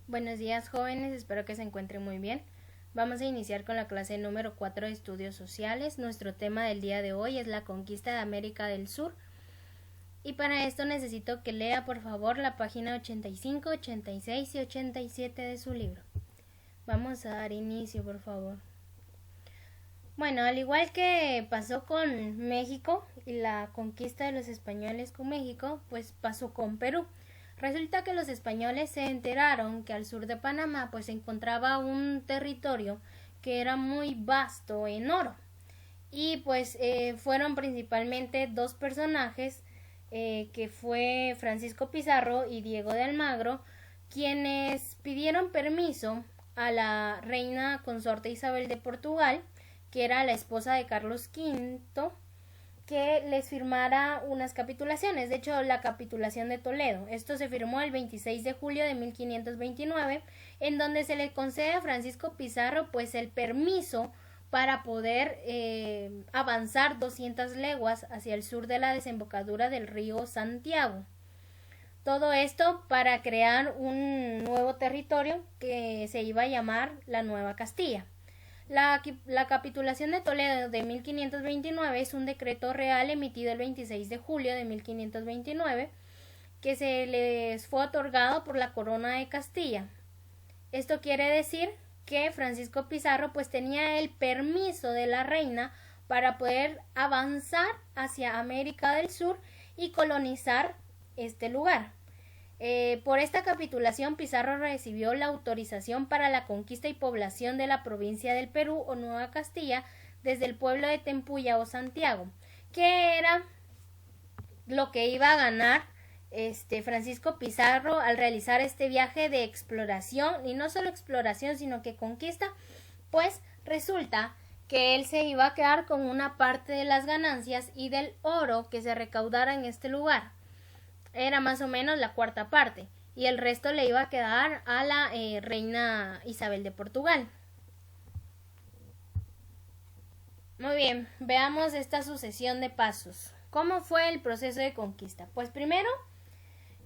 Buenos días, jóvenes, espero que se encuentren muy bien. Vamos a iniciar con la clase número 4 de Estudios Sociales. Nuestro tema del día de hoy es la conquista de América del Sur. Y para esto necesito que lea por favor la página 85, 86 y 87 de su libro. Vamos a dar inicio, por favor. Bueno, al igual que pasó con México y la conquista de los españoles con México, pues pasó con Perú. Resulta que los españoles se enteraron que al sur de Panamá pues se encontraba un territorio que era muy vasto en oro. Y pues fueron principalmente dos personajes, que fue Francisco Pizarro y Diego de Almagro, quienes pidieron permiso a la reina consorte Isabel de Portugal, que era la esposa de Carlos V, que les firmara unas capitulaciones. De hecho, la capitulación de Toledo. Esto se firmó el 26 de julio de 1529, en donde se le concede a Francisco Pizarro pues el permiso para poder avanzar 200 leguas hacia el sur de la desembocadura del río Santiago. Todo esto para crear un nuevo territorio que se iba a llamar la Nueva Castilla. La capitulación de Toledo de 1529 es un decreto real emitido el 26 de julio de 1529 que se les fue otorgado por la corona de Castilla. Esto quiere decir que Francisco Pizarro pues tenía el permiso de la reina para poder avanzar hacia América del Sur y colonizar este lugar. Por esta capitulación Pizarro recibió la autorización para la conquista y población de la provincia del Perú o Nueva Castilla desde el pueblo de Tempuya o Santiago, que era lo que iba a ganar Francisco Pizarro al realizar este viaje de exploración, y no solo exploración sino que conquista. Pues resulta que él se iba a quedar con una parte de las ganancias y del oro que se recaudara en este lugar. Era más o menos la cuarta parte, y el resto le iba a quedar a la reina Isabel de Portugal. Muy bien, veamos esta sucesión de pasos. ¿Cómo fue el proceso de conquista? Pues primero,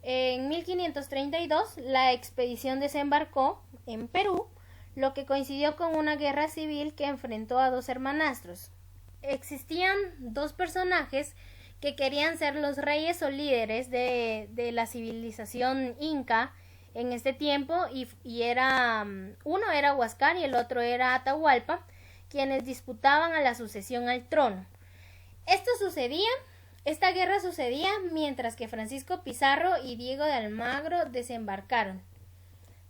en 1532, la expedición desembarcó en Perú, lo que coincidió con una guerra civil que enfrentó a dos hermanastros. Existían dos personajes que querían ser los reyes o líderes de la civilización inca en este tiempo, y era uno era Huáscar y el otro era Atahualpa, quienes disputaban a la sucesión al trono. Esta guerra sucedía mientras que Francisco Pizarro y Diego de Almagro desembarcaron.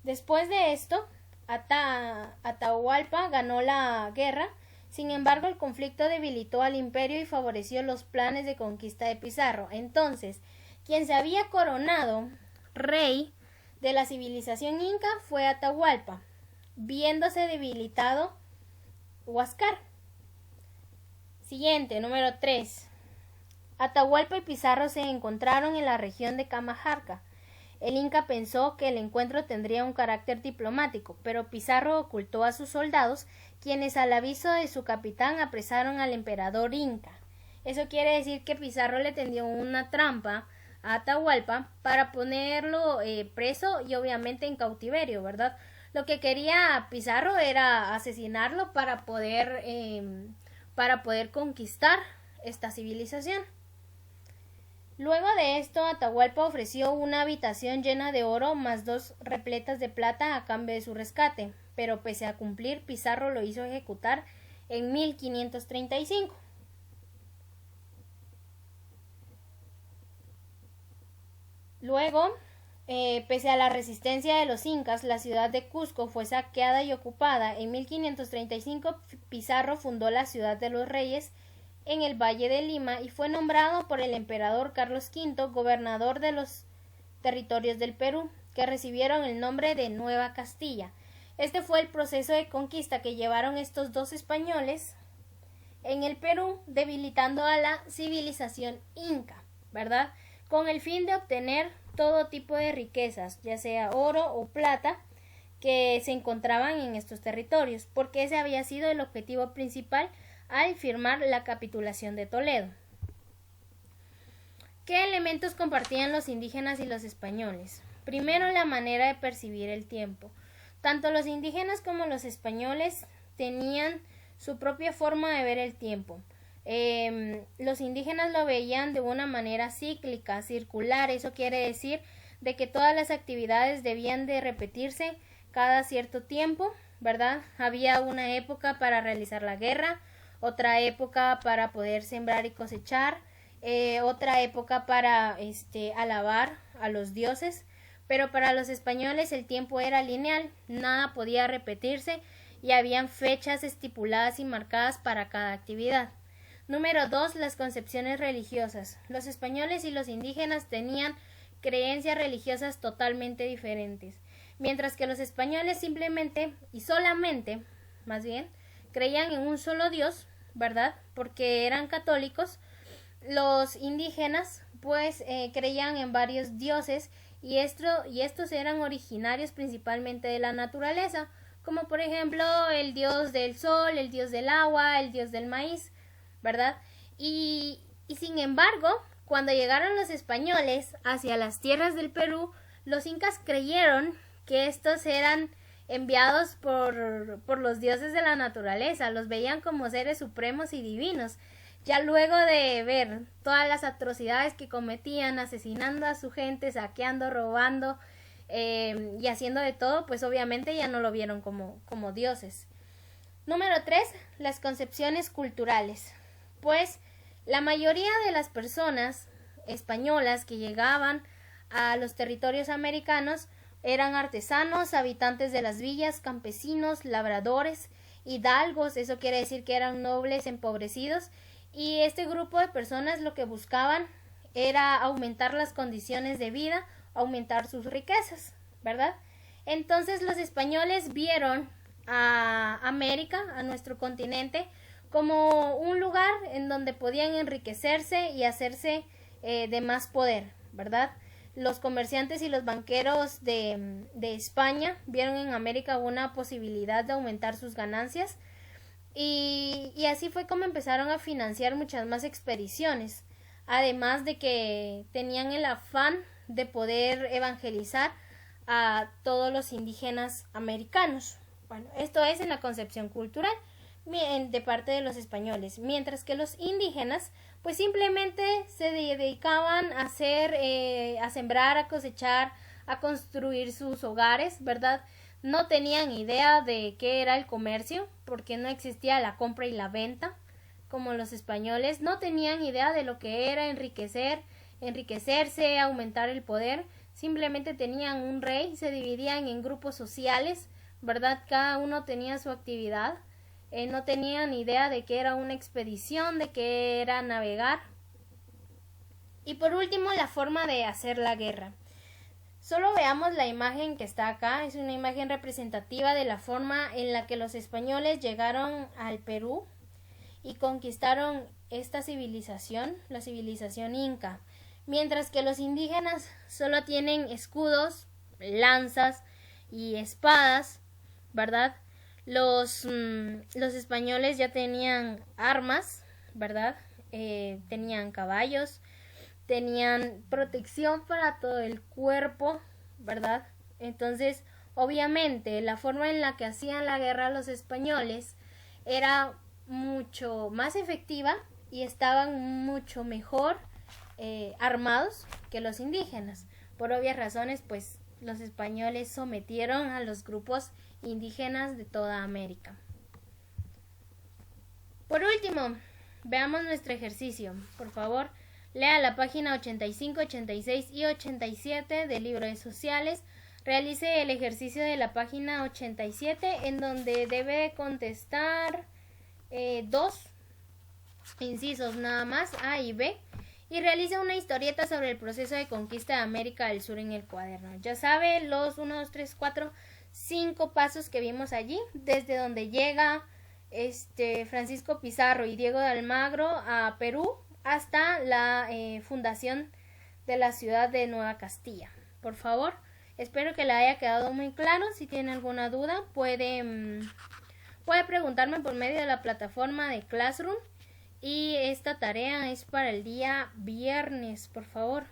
Después de esto, Atahualpa ganó la guerra. Sin embargo, el conflicto debilitó al imperio y favoreció los planes de conquista de Pizarro. Entonces, quien se había coronado rey de la civilización inca fue Atahualpa, viéndose debilitado Huáscar. Siguiente, número 3. Atahualpa y Pizarro se encontraron en la región de Cajamarca. El inca pensó que el encuentro tendría un carácter diplomático, pero Pizarro ocultó a sus soldados, quienes al aviso de su capitán apresaron al emperador inca. Eso quiere decir que Pizarro le tendió una trampa a Atahualpa para ponerlo preso y obviamente en cautiverio, ¿verdad? Lo que quería Pizarro era asesinarlo para poder conquistar esta civilización. Luego de esto, Atahualpa ofreció una habitación llena de oro más 2 repletas de plata a cambio de su rescate, pero pese a cumplir, Pizarro lo hizo ejecutar en 1535. Luego, pese a la resistencia de los incas, la ciudad de Cusco fue saqueada y ocupada. En 1535, Pizarro fundó la ciudad de los Reyes en el Valle de Lima y fue nombrado por el emperador Carlos V gobernador de los territorios del Perú, que recibieron el nombre de Nueva Castilla. Este fue el proceso de conquista que llevaron estos dos españoles en el Perú, debilitando a la civilización inca, ¿verdad? Con el fin de obtener todo tipo de riquezas, ya sea oro o plata, que se encontraban en estos territorios, porque ese había sido el objetivo principal al firmar la capitulación de Toledo. ¿Qué elementos compartían los indígenas y los españoles? Primero, la manera de percibir el tiempo. Tanto los indígenas como los españoles tenían su propia forma de ver el tiempo. Los indígenas lo veían de una manera cíclica, circular. Eso quiere decir de que todas las actividades debían de repetirse cada cierto tiempo, ¿verdad? Había una época para realizar la guerra, otra época para poder sembrar y cosechar, otra época para alabar a los dioses, pero para los españoles el tiempo era lineal, nada podía repetirse y habían fechas estipuladas y marcadas para cada actividad. Número 2, las concepciones religiosas. Los españoles y los indígenas tenían creencias religiosas totalmente diferentes. Mientras que los españoles simplemente y solamente, más bien, creían en un solo Dios, ¿verdad? Porque eran católicos. Los indígenas, pues, creían en varios dioses y estos eran originarios principalmente de la naturaleza, como por ejemplo el dios del sol, el dios del agua, el dios del maíz, ¿verdad? Y sin embargo, cuando llegaron los españoles hacia las tierras del Perú, los incas creyeron que estos eran enviados por los dioses de la naturaleza, los veían como seres supremos y divinos. Ya luego de ver todas las atrocidades que cometían, asesinando a su gente, saqueando, robando y haciendo de todo, pues obviamente ya no lo vieron como dioses. Número 3, las concepciones culturales. Pues la mayoría de las personas españolas que llegaban a los territorios americanos eran artesanos, habitantes de las villas, campesinos, labradores, hidalgos, eso quiere decir que eran nobles empobrecidos, y este grupo de personas lo que buscaban era aumentar las condiciones de vida, aumentar sus riquezas, ¿verdad? Entonces los españoles vieron a América, a nuestro continente, como un lugar en donde podían enriquecerse y hacerse de más poder, ¿verdad? Los comerciantes y los banqueros de España vieron en América una posibilidad de aumentar sus ganancias y así fue como empezaron a financiar muchas más expediciones, además de que tenían el afán de poder evangelizar a todos los indígenas americanos. Bueno, esto es en la concepción cultural de parte de los españoles, mientras que los indígenas pues simplemente se dedicaban a a sembrar, a cosechar, a construir sus hogares, ¿verdad? No tenían idea de qué era el comercio, porque no existía la compra y la venta, como los españoles. No tenían idea de lo que era enriquecerse, aumentar el poder. Simplemente tenían un rey, se dividían en grupos sociales, ¿verdad? Cada uno tenía su actividad. No tenían idea de qué era una expedición, de qué era navegar. Y por último, la forma de hacer la guerra. Solo veamos la imagen que está acá. Es una imagen representativa de la forma en la que los españoles llegaron al Perú y conquistaron esta civilización, la civilización inca. Mientras que los indígenas solo tienen escudos, lanzas y espadas, ¿verdad? Los españoles ya tenían armas, ¿verdad? Tenían caballos, tenían protección para todo el cuerpo, ¿verdad? Entonces, obviamente, la forma en la que hacían la guerra los españoles era mucho más efectiva y estaban mucho mejor armados que los indígenas. Por obvias razones, pues los españoles sometieron a los grupos indígenas de toda América. Por último, veamos nuestro ejercicio. Por favor, lea la página 85, 86 y 87 del libro de sociales. Realice el ejercicio de la página 87 en donde debe contestar 2 incisos nada más, A y B, y realice una historieta sobre el proceso de conquista de América del Sur en el cuaderno. Ya sabe los 1, 2, 3, 4, 5 pasos que vimos allí, desde donde llega Francisco Pizarro y Diego de Almagro a Perú hasta la fundación de la ciudad de Nueva Castilla. Por favor, espero que le haya quedado muy claro. Si tiene alguna duda puede preguntarme por medio de la plataforma de Classroom, y esta tarea es para el día viernes, por favor.